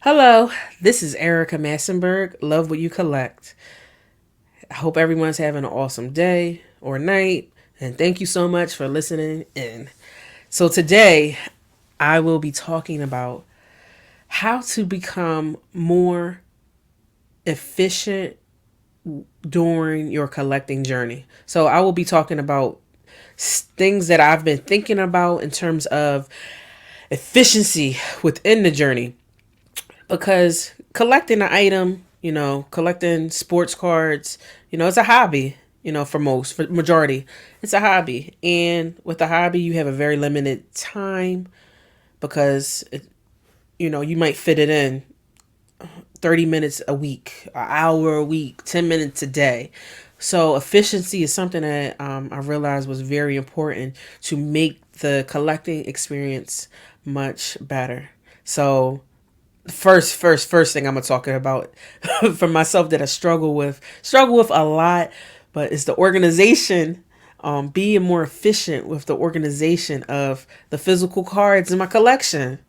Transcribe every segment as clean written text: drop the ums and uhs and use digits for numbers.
Hello, this is Erica Massenberg. Love what you collect. I hope everyone's having an awesome day or night, and thank you so much for listening in. So, today I will be talking about how to become more efficient during your collecting journey. So, I will be talking about things that I've been thinking about in terms of efficiency within the journey, because collecting an item, collecting sports cards, it's a hobby, for majority, it's a hobby. And with a hobby, you have a very limited time because, you might fit it in 30 minutes a week, an hour a week, 10 minutes a day. So efficiency is something that I realized was very important to make the collecting experience much better. So first thing I'm gonna talk about for myself that I struggle with a lot, but it's the organization, being more efficient with the organization of the physical cards in my collection.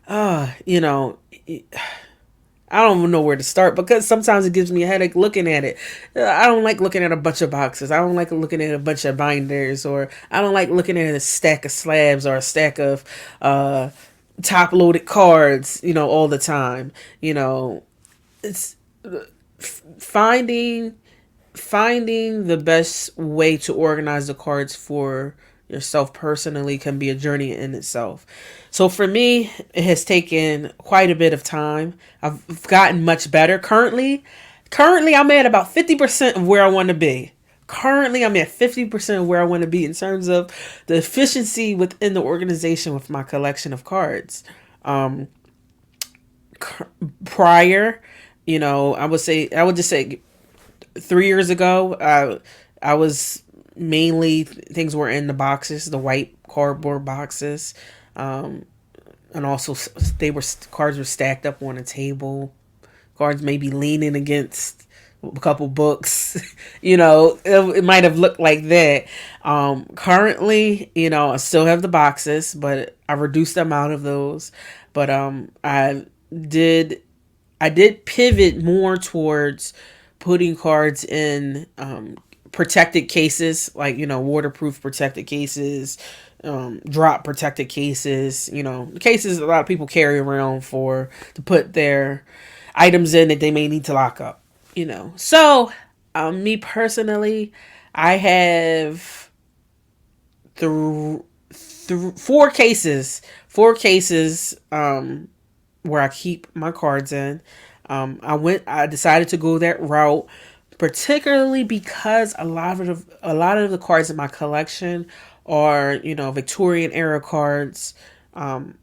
uh you know I don't even know where to start because sometimes it gives me a headache looking at it. I don't like looking at a bunch of boxes. I don't like looking at a bunch of binders, or I don't like looking at a stack of slabs or a stack of top loaded cards, all the time. It's finding finding the best way to organize the cards for yourself personally can be a journey in itself. So for me, it has taken quite a bit of time. I've gotten much better. Currently I'm at about 50% of where I want to be. Currently I'm at 50% of where I want to be in terms of the efficiency within the organization with my collection of cards. Um Prior, I would just say 3 years ago, I was mainly things were in the boxes, the white cardboard boxes, um, and also they were cards were stacked up on a table. Cards maybe leaning against a couple books. It might have looked like that. Currently, I still have the boxes, but I reduced the amount of those. But did I did pivot more towards putting cards in protected cases, like waterproof protected cases, drop protected cases. The cases a lot of people carry around for to put their items in that they may need to lock up. So me personally, I have four cases where I keep my cards in. I decided to go that route, particularly because a lot of the cards in my collection are, Victorian era cards. Um,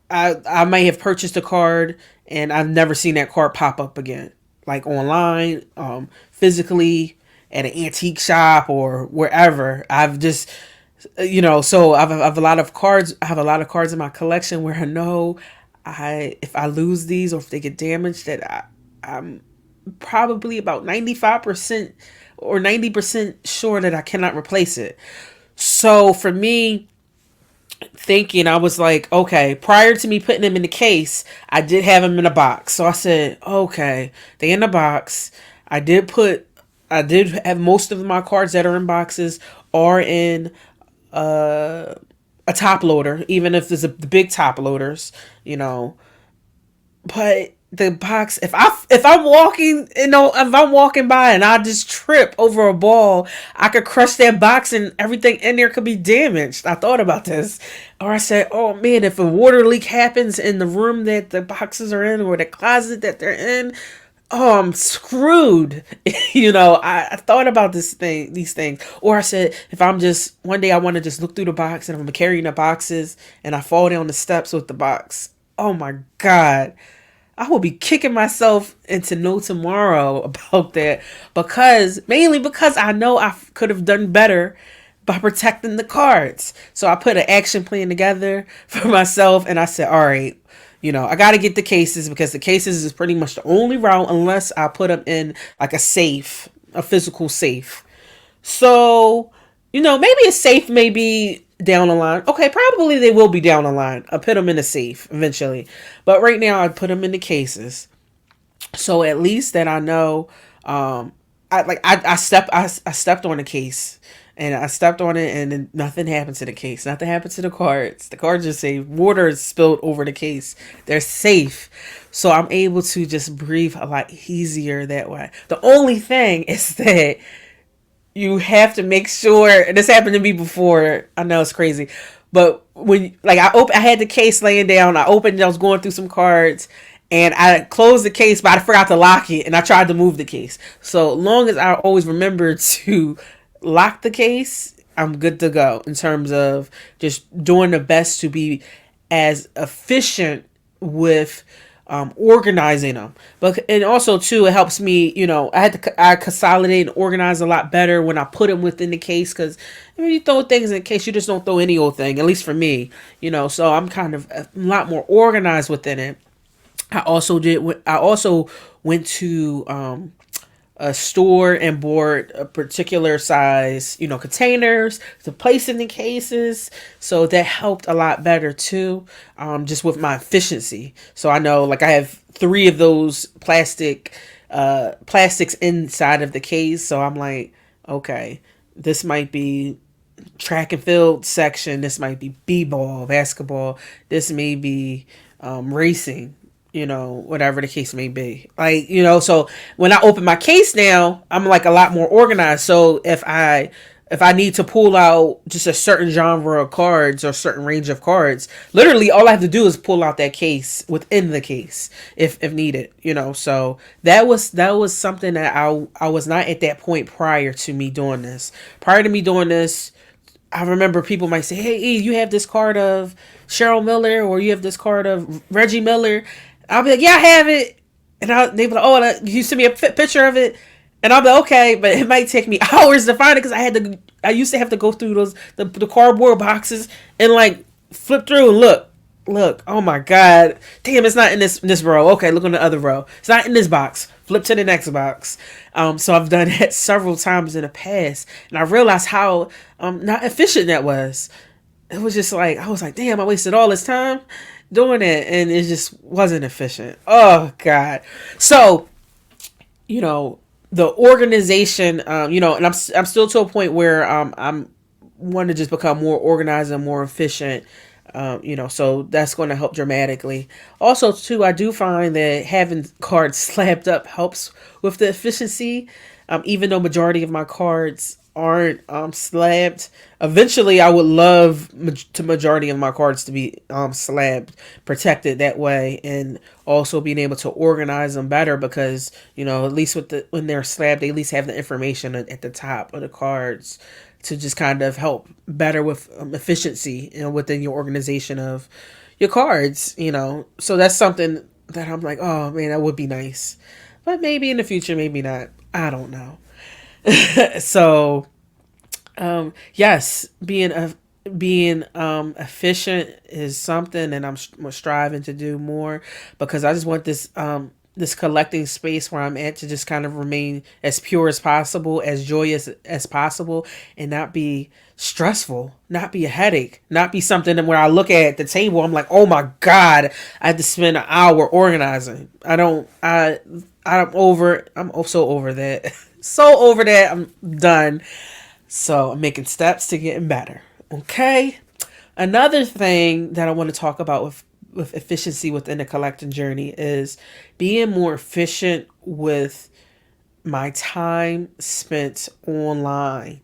I may have purchased a card and I've never seen that card pop up again, like online, physically at an antique shop or wherever. I've just, so I've a lot of cards. I have a lot of cards in my collection where I know if I lose these or if they get damaged, that I'm probably about 95% or 90% sure that I cannot replace it. So for me, thinking, I was like, okay, prior to me putting them in the case, I did have them in a box. So I said, okay, they in the box. I did have most of my cards that are in boxes are in uh, a top loader, even if there's the big top loaders, you know. But the box, if I'm walking, if I'm walking by and I just trip over a ball, I could crush that box and everything in there could be damaged. I thought about this, or I said, oh man, if a water leak happens in the room that the boxes are in or the closet that they're in, oh, I'm screwed. I thought about these things. Or I said, if I'm just, one day I want to just look through the box and I'm carrying the boxes and I fall down the steps with the box. Oh my God. I will be kicking myself into no tomorrow about that, mainly because I know I could have done better by protecting the cards. So I put an action plan together for myself and I said, all right, I got to get the cases because the cases is pretty much the only route unless I put them in like a safe, a physical safe. So, maybe a safe may be down the line. Okay, probably they will be down the line. I put them in a safe eventually. But right now I put them in the cases. So at least that I know I stepped on the case and I stepped on it and then nothing happened to the case. Nothing happened to the cards. The cards just say water is spilled over the case. They're safe. So I'm able to just breathe a lot easier that way. The only thing is that you have to make sure, and this happened to me before. I know it's crazy, but when I had the case laying down, I opened it, I was going through some cards, and I closed the case, but I forgot to lock it, and I tried to move the case. So long as I always remember to lock the case, I'm good to go in terms of just doing the best to be as efficient with organizing them. But and also too, it helps me. I consolidate and organize a lot better when I put them within the case because when you throw things in the case, you just don't throw any old thing. At least for me, So I'm kind of a lot more organized within it. I also went to a store and bought a particular size, containers to place in the cases. So that helped a lot better too, just with my efficiency. So I know, like, I have 3 of those plastics inside of the case. So I'm like, okay, this might be track and field section. This might be b-ball, basketball. This may be racing, whatever the case may be. So when I open my case now, I'm like a lot more organized. So if I need to pull out just a certain genre of cards or a certain range of cards, literally all I have to do is pull out that case within the case if needed, So that was something that I was not at that point prior to me doing this. Prior to me doing this, I remember people might say, "Hey, E, you have this card of Cheryl Miller or you have this card of Reggie Miller." I'll be like, "Yeah, I have it." And they be like, "Oh, you send me a picture of it?" And I'll be like, "Okay," but it might take me hours to find it because I used to have to go through the cardboard boxes and like flip through and look. Oh my God, damn, it's not in this row. Okay, look on the other row. It's not in this box. Flip to the next box. So I've done that several times in the past, and I realized how not efficient that was. It was just like, I was like, damn, I wasted all this time doing it, and it just wasn't efficient. Oh God. So, the organization, and I'm still to a point where I'm want to just become more organized and more efficient. So that's going to help dramatically. Also, too, I do find that having cards slapped up helps with the efficiency. Even though majority of my cards aren't slabbed, eventually I would love to majority of my cards to be slabbed, protected that way, and also being able to organize them better because at least when they're slabbed, they at least have the information at the top of the cards to just kind of help better with efficiency, within your organization of your cards, So that's something that I'm like, oh man, that would be nice. But maybe in the future, maybe not. I don't know. So, yes, being efficient is something that I'm striving to do more because I just want this collecting space where I'm at to just kind of remain as pure as possible, as joyous as possible, and not be stressful, not be a headache, not be something where I look at the table, I'm like, oh my God, I have to spend an hour organizing. I'm so over that. So over that. I'm done. So I'm making steps to getting better. Okay. Another thing that I want to talk about with efficiency within the collecting journey is being more efficient with my time spent online.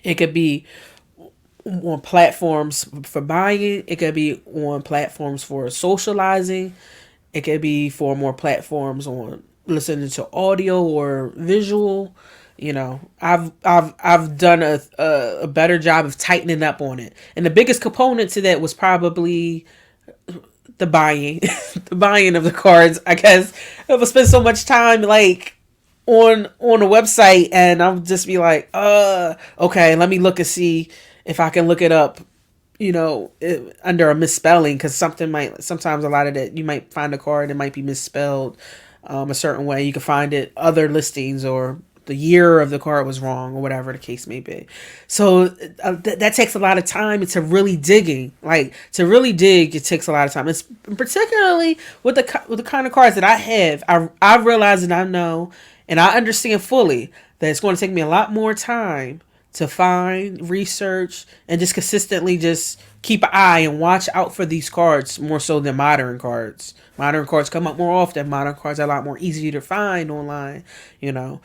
It could be on platforms for buying. It could be on platforms for socializing. It could be for more platforms on listening to audio or visual. I've done a better job of tightening up on it. And the biggest component to that was probably the buying, the buying of the cards. I guess I would spend so much time like on a website, and I'll just be like, okay, let me look and see if I can look it up, under a misspelling, because sometimes a lot of that, you might find a card that might be misspelled a certain way. You can find it other listings, or the year of the card was wrong, or whatever the case may be. So that takes a lot of time. It's a really digging, like to really dig. It takes a lot of time. It's particularly with the kind of cards that I have. I realize and I know and I understand fully that it's going to take me a lot more time to find, research, and just consistently just keep an eye and watch out for these cards more so than modern cards. Modern cards come up more often. Modern cards are a lot more easy to find online, you know.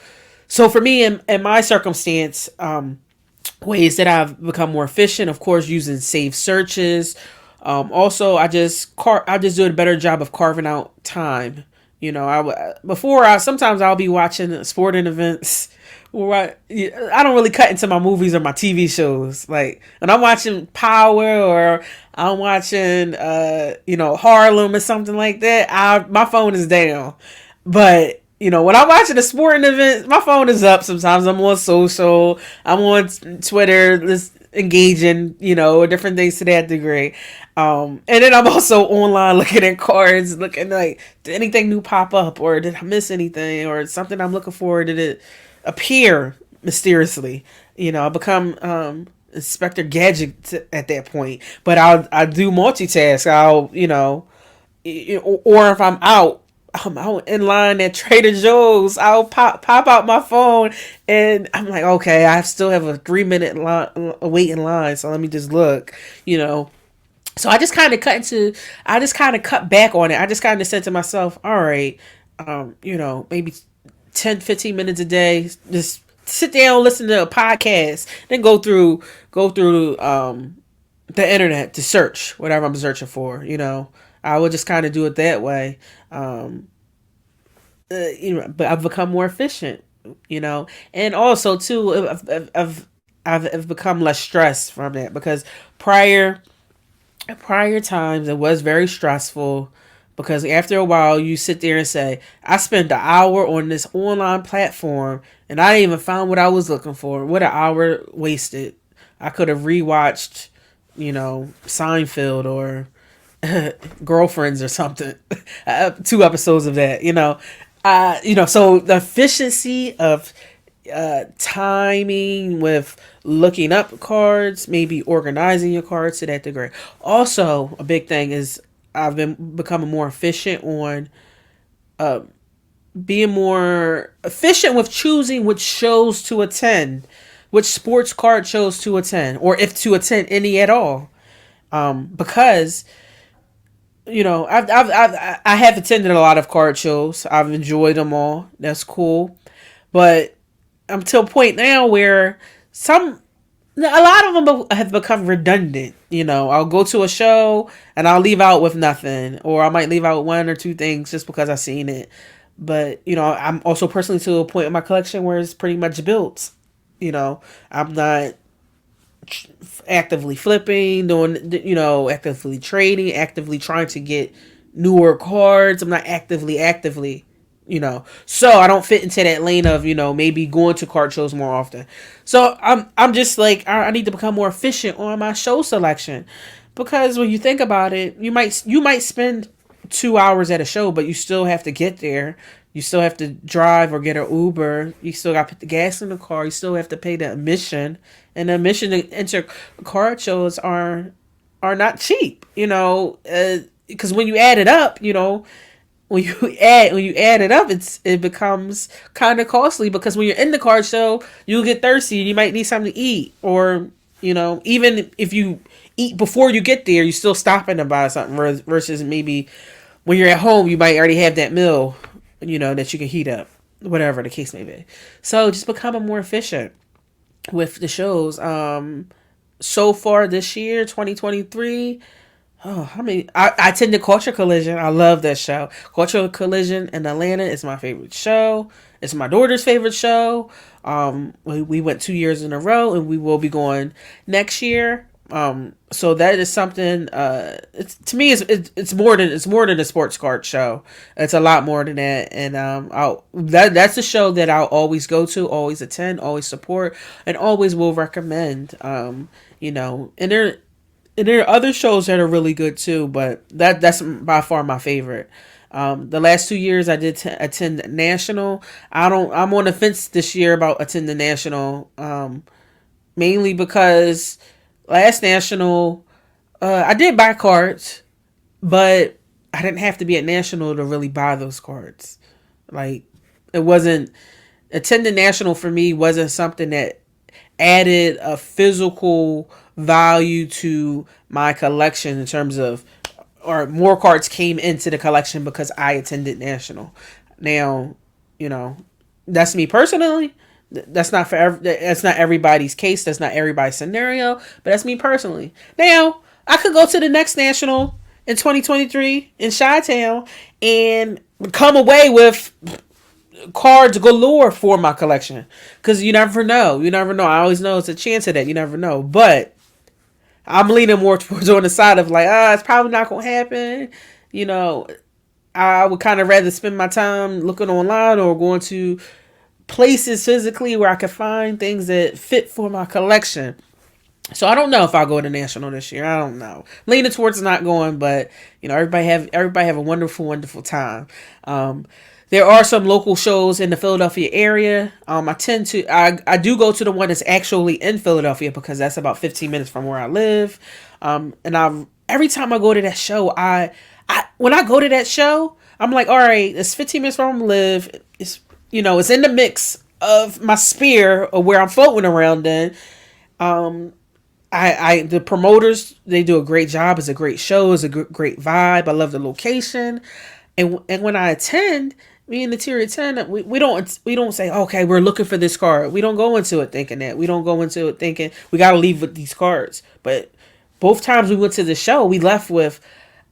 So for me, in my circumstance, ways that I've become more efficient, of course, using saved searches. Also, I just do a better job of carving out time. Sometimes I'll be watching sporting events. I don't really cut into my movies or my TV shows. Like when I'm watching Power, or I'm watching Harlem or something like that, my phone is down. But when I'm watching a sporting event, my phone is up. Sometimes I'm on social, I'm on Twitter, just engaging, different things to that degree. And then I'm also online looking at cards, looking like, did anything new pop up, or did I miss anything, or something I'm looking for, did it appear mysteriously? I become Inspector Gadget at that point. But I do multitask. Or if I'm out in line at Trader Joe's, I'll pop out my phone, and I'm like, okay, I still have a 3-minute wait in line, so let me just look. So I just kind of cut back on it. I just kind of said to myself, all right, maybe 10, 15 minutes a day, just sit down, listen to a podcast, then go through the internet to search whatever I'm searching for. I would just kind of do it that way. But I've become more efficient, and also too, I've become less stressed from that, because prior times it was very stressful, because after a while you sit there and say, I spent an hour on this online platform and I didn't even find what I was looking for. What an hour wasted. I could have rewatched, Seinfeld or Girlfriends or something. 2 episodes of that, so the efficiency of timing with looking up cards, maybe organizing your cards to that degree. Also, a big thing is I've been becoming more efficient on being more efficient with choosing which shows to attend, which sports card shows to attend, or if to attend any at all. Because I have attended a lot of card shows. I've enjoyed them all. That's cool, but I'm to a point now where a lot of them have become redundant. I'll go to a show and I'll leave out with nothing, or I might leave out 1 or 2 things just because I've seen it. But I'm also personally to a point in my collection where it's pretty much built. I'm not actively flipping, actively trading, actively trying to get newer cards. I'm not so I don't fit into that lane of maybe going to card shows more often. So I'm just like, I need to become more efficient on my show selection, because when you think about it, you might spend 2 hours at a show, but you still have to get there. You still have to drive or get an Uber. You still got to put the gas in the car. You still have to pay the admission, and the admission to enter card shows are not cheap. Because when you add it up, when you add it up, it becomes kind of costly, because when you're in the card show, you get thirsty and you might need something to eat, or even if you eat before you get there, you still stopping to buy something, versus maybe when you're at home, you might already have that meal, that you can heat up, whatever the case may be. So just becoming more efficient with the shows. So far this year, 2023. Oh, I attended Culture Collision. I love that show. Culture Collision in Atlanta is my favorite show. It's my daughter's favorite show. We went 2 years in a row, and we will be going next year. So that is something. To me, it's more than a sports card show. It's a lot more than that, and that's a show that I'll always go to, always attend, always support, and always will recommend. And And there are other shows that are really good too, but that's by far my favorite. The last 2 years I did attend national. I'm on the fence this year about attending national, mainly because last national I did buy cards, but I didn't have to be at national to really buy those cards. Like, it wasn't attending national for me wasn't something that added a physical value to my collection in terms of, or more cards came into the collection because I attended national. Now, you know, that's me personally. That's not that's not everybody's case. That's not everybody's scenario. But that's me personally. Now, I could go to the next national in 2023 in Chi-Town and come away with cards galore for my collection. Because you never know. You never know. I always know it's a chance of that. You never know. But I'm leaning more towards on the side of like, it's probably not going to happen. You know, I would kind of rather spend my time looking online or going to places physically where I could find things that fit for my collection. So I don't know if I'll go to national this year. I don't know. Leaning towards not going, but you know, everybody have a wonderful time. There are some local shows in the Philadelphia area. I do go to the one that's actually in Philadelphia because that's about 15 minutes from where I live. Every time I go to that show, when I go to that show, I'm like, all right, it's 15 minutes from where I live. It's, you know, it's in the mix of my sphere of where I'm floating around in. The promoters, they do a great job. It's a great show. It's a great vibe. I love the location. And when I attend, me and the tier attend, we don't say, okay, we're looking for this card. We don't go into it thinking that. We don't go into it thinking we got to leave with these cards. But both times we went to the show, we left with,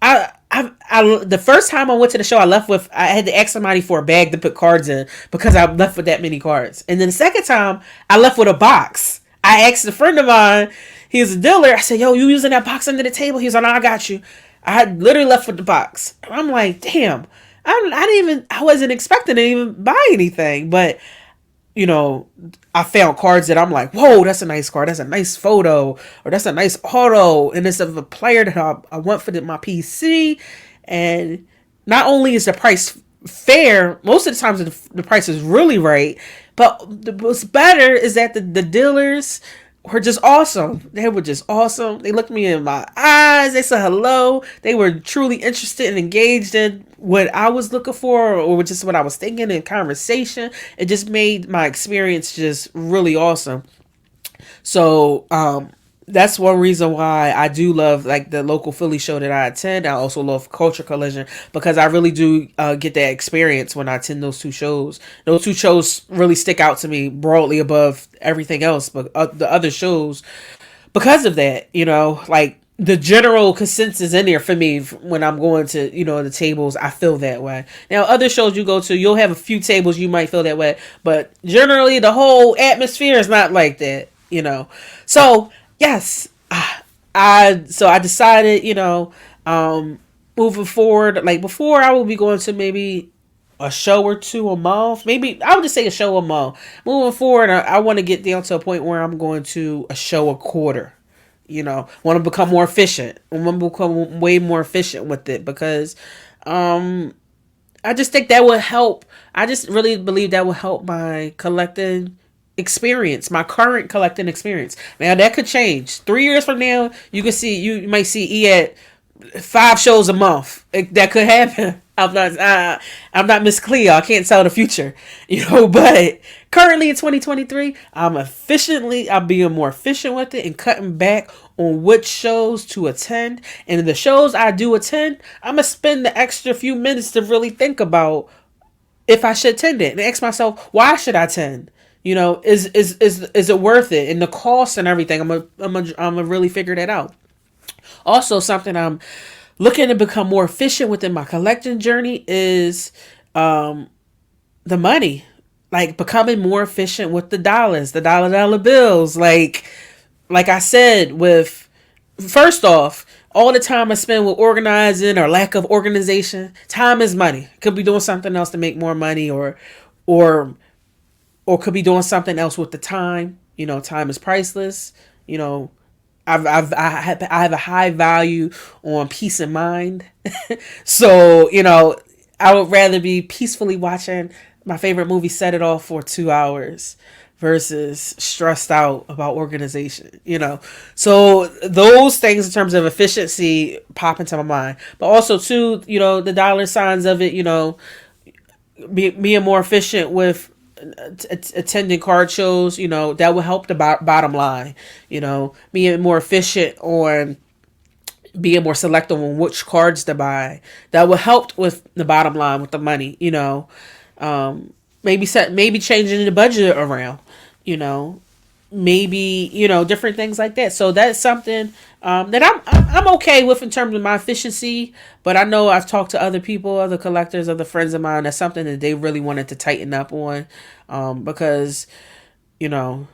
the first time I went to the show, I had to ask somebody for a bag to put cards in because I left with that many cards. And then the second time, I left with a box. I asked a friend of mine, he's a dealer. I said, yo, you using that box under the table? He's like, no, I got you. I had literally left with the box. I'm like, damn, I wasn't expecting to even buy anything. But, you know, I found cards that I'm like, whoa, that's a nice card. That's a nice photo. Or that's a nice auto. And it's of a player that I want for my PC. And not only is the price fair, most of the times the price is really right. But what's better is that the dealers were just awesome. They were just awesome. They looked me in my eyes. They said hello. They were truly interested and engaged in what I was looking for or just what I was thinking in conversation. It just made my experience just really awesome. So, that's one reason why I do love like the local Philly show that I attend. I also love Culture Collision because I really do get that experience when I attend those two shows. Those two shows really stick out to me broadly above everything else, but the other shows because of that, you know, like the general consensus in there for me when I'm going to, you know, the tables, I feel that way. Now, other shows you go to, you'll have a few tables you might feel that way, but generally the whole atmosphere is not like that, you know. So yes, I decided, you know, moving forward, like before I would be going to maybe a show or two a month. Maybe I would just say a show a month. Moving forward, I want to get down to a point where I'm going to a show a quarter. You know, want to become more efficient. I want to become way more efficient with it because I just think that would help. I just really believe that will help my collecting experience, my current collecting experience. Now that could change. 3 years from now, you might see E at 5 shows a month. That could happen. I'm not Miss Cleo. I can't tell the future, you know. But currently in 2023, I'm being more efficient with it and cutting back on which shows to attend. And the shows I do attend, I'm gonna spend the extra few minutes to really think about if I should attend it and ask myself, why should I attend? You know, is it worth it? And the cost and everything, I'm gonna really figure that out. Also, something I'm looking to become more efficient within my collecting journey is the money. Like becoming more efficient with the dollars, the dollar bills. Like I said, with first off, all the time I spend with organizing or lack of organization, time is money. Could be doing something else to make more money or could be doing something else with the time. You know, time is priceless. You know, I have a high value on peace of mind. So, I would rather be peacefully watching my favorite movie, Set It Off, for 2 hours versus stressed out about organization, So those things in terms of efficiency pop into my mind. But also, too, the dollar signs of it, being more efficient with attending card shows, that will help the bottom line, being more efficient on being more selective on which cards to buy. That will help with the bottom line with the money, maybe changing the budget around, you know, maybe different things like that. So that's something that I'm okay with in terms of my efficiency. But I know I've talked to other people, other collectors, other friends of mine. That's something that they really wanted to tighten up on, because you know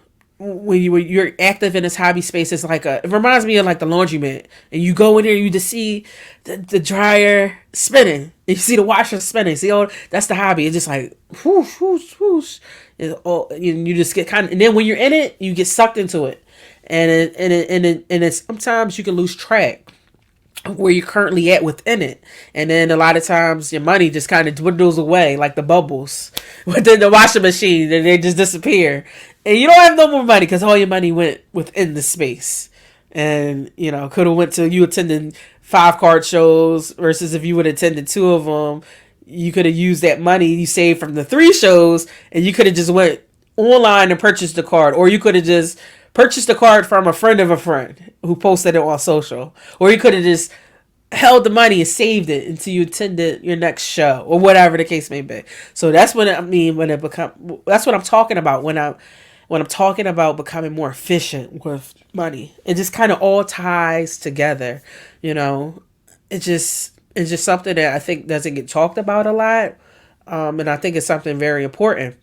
when you're active in this hobby space, it's like it reminds me of like the laundromat, and you go in there, you just see the dryer spinning, and you see the washer spinning. See, that's the hobby. It's just like whoosh, whoosh, whoosh. You just get kind of, and then when you're in it, you get sucked into it, and it's sometimes you can lose track where you're currently at within it. And then a lot of times your money just kind of dwindles away like the bubbles within the washing machine, and they just disappear. And you don't have no more money because all your money went within the space. And, could have went to you attending 5 card shows versus if you would have attended 2 of them, you could have used that money you saved from the 3 shows, and you could have just went online and purchased the card. Or you could have just purchased the card from a friend of a friend who posted it on social. Or you could have just held the money and saved it until you attended your next show or whatever the case may be. So that's what I mean that's what I'm talking about when I'm talking about becoming more efficient with money. It just kind of all ties together, it's just something that I think doesn't get talked about a lot. And I think it's something very important,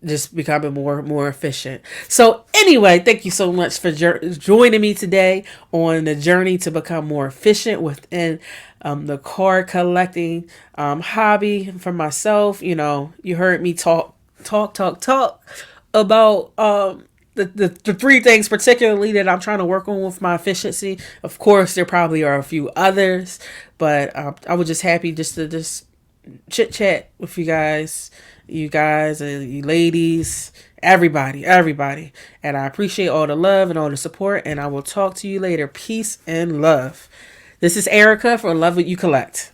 just becoming more efficient. So anyway, thank you so much for joining me today on the journey to become more efficient within the card collecting hobby for myself. You heard me talk about the 3 things particularly that I'm trying to work on with my efficiency. Of course, there probably are a few others, but I was just happy just to chit chat with you guys and you ladies, everybody. And I appreciate all the love and all the support, and I will talk to you later. Peace and love. This is Erica from Love What You Collect.